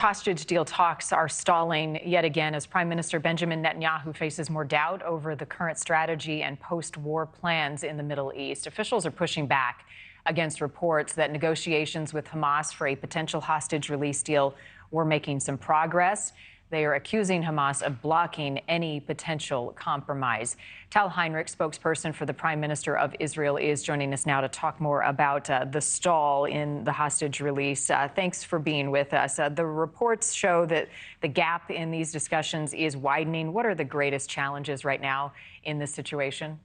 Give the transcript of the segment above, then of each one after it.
Hostage deal talks are stalling yet again as Prime Minister Benjamin Netanyahu faces more doubt over the current strategy and post-war plans in the Middle East. Officials are pushing back against reports that negotiations with Hamas for a potential hostage release deal were making some progress. They are accusing Hamas of blocking any potential compromise. Tal Heinrich, spokesperson for the Prime Minister of Israel, is joining us now to talk more about the stall in the hostage release. Thanks for being with us. The reports show that the gap in these discussions is widening. What are the greatest challenges right now in this situation?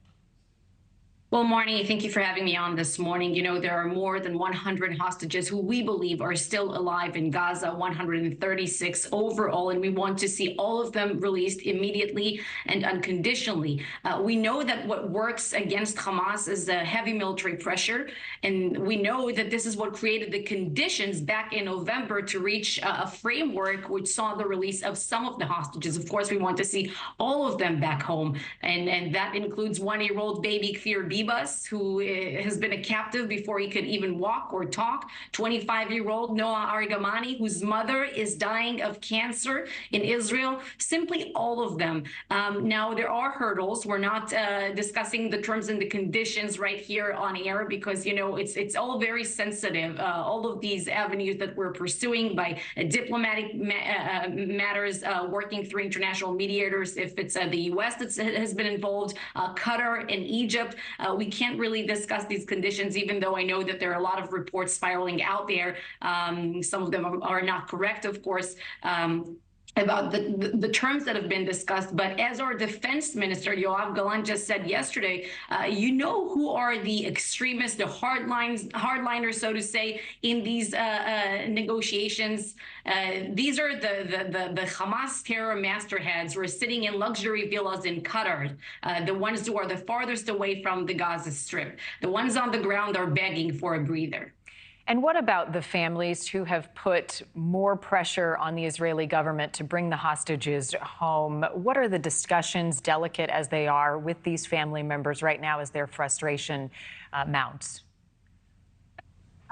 Well, Marni, thank you for having me on this morning. You know, there are more than 100 hostages who we believe are still alive in Gaza, 136 overall, and we want to see all of them released immediately and unconditionally. We know that what works against Hamas is heavy military pressure, and we know that this is what created the conditions back in November to reach a framework which saw the release of some of the hostages. Of course, we want to see all of them back home, and that includes one-year-old baby Kfir Bibas, who has been a captive before he could even walk or talk, 25-year-old Noah Argamani, whose mother is dying of cancer in Israel, simply all of them. Now, there are hurdles. We're not discussing the terms and the conditions right here on air because, you know, it's all very sensitive. All of these avenues that we're pursuing by diplomatic matters, working through international mediators, if it's the U.S. that has been involved, Qatar and Egypt, we can't really discuss these conditions, even though I know that there are a lot of reports spiraling out there. Some of them are not correct, of course. About the terms that have been discussed. But as our defense minister, Yoav Gallant, just said yesterday, you know who are the extremists, the hardliners, so to say, in these negotiations. These are the Hamas terror masterheads who are sitting in luxury villas in Qatar, the ones who are the farthest away from the Gaza Strip. The ones on the ground are begging for a breather. And what about the families who have put more pressure on the Israeli government to bring the hostages home? What are the discussions, delicate as they are, with these family members right now as their frustration mounts?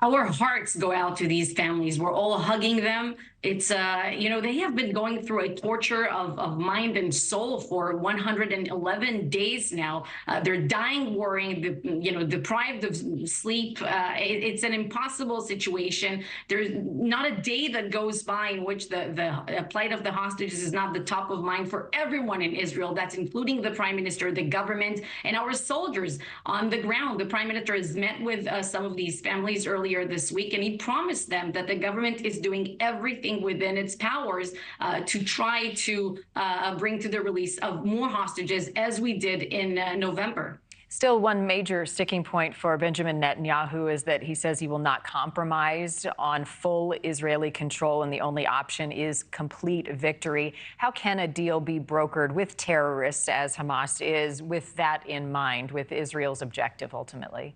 Our hearts go out to these families. We're all hugging them. It's, you know, they have been going through a torture of mind and soul for 111 days now. They're dying, worrying, you know, deprived of sleep. It's an impossible situation. There's not a day that goes by in which the plight of the hostages is not the top of mind for everyone in Israel. That's including the prime minister, the government, and our soldiers on the ground. The prime minister has met with some of these families earlier this week, and he promised them that the government is doing everything within its powers to try to bring to the release of more hostages, as we did in November. Still, one major sticking point for Benjamin Netanyahu is that he says he will not compromise on full Israeli control, and the only option is complete victory. How can a deal be brokered with terrorists, as Hamas is, with that in mind, with Israel's objective ultimately?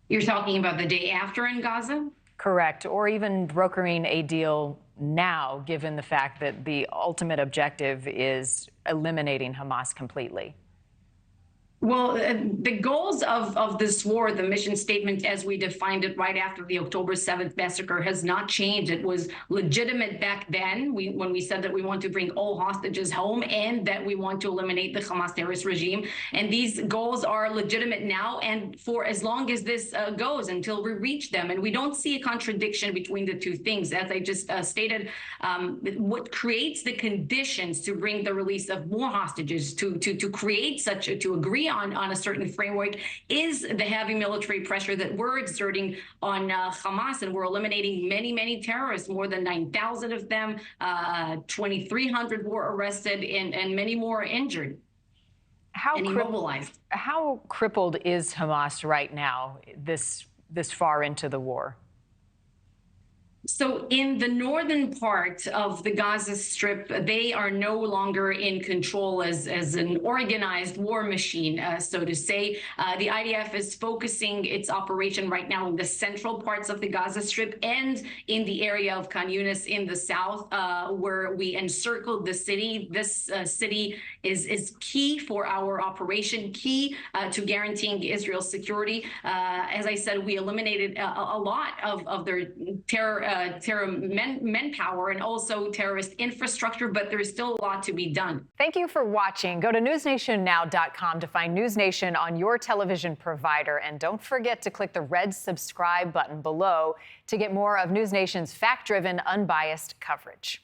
You're talking about the day after in Gaza? Correct. Or even brokering a deal now, given the fact that the ultimate objective is eliminating Hamas completely. Well, the goals of this war, the mission statement as we defined it right after the October 7th massacre, has not changed. It was legitimate back then when we said that we want to bring all hostages home and that we want to eliminate the Hamas terrorist regime. And these goals are legitimate now and for as long as this goes, until we reach them. And we don't see a contradiction between the two things. As I just stated, what creates the conditions to bring the release of more hostages, to create such, to agree on a certain framework, is the heavy military pressure that we're exerting on Hamas, and we're eliminating many terrorists, more than 9,000 of them, 2,300 were arrested, and many more are injured and immobilized. How crippled is Hamas right now, this far into the war? So in the northern part of the Gaza Strip, they are no longer in control as an organized war machine, so to say. The IDF is focusing its operation right now in the central parts of the Gaza Strip and in the area of Khan Yunis in the south, where we encircled the city. This city is key for our operation, key to guaranteeing Israel's security. As I said, we eliminated a lot of their terror manpower and also terrorist infrastructure, but there's still a lot to be done. Thank you for watching. Go to newsnationnow.com to find News Nation on your television provider. And don't forget to click the red subscribe button below to get more of News Nation's fact-driven, unbiased coverage.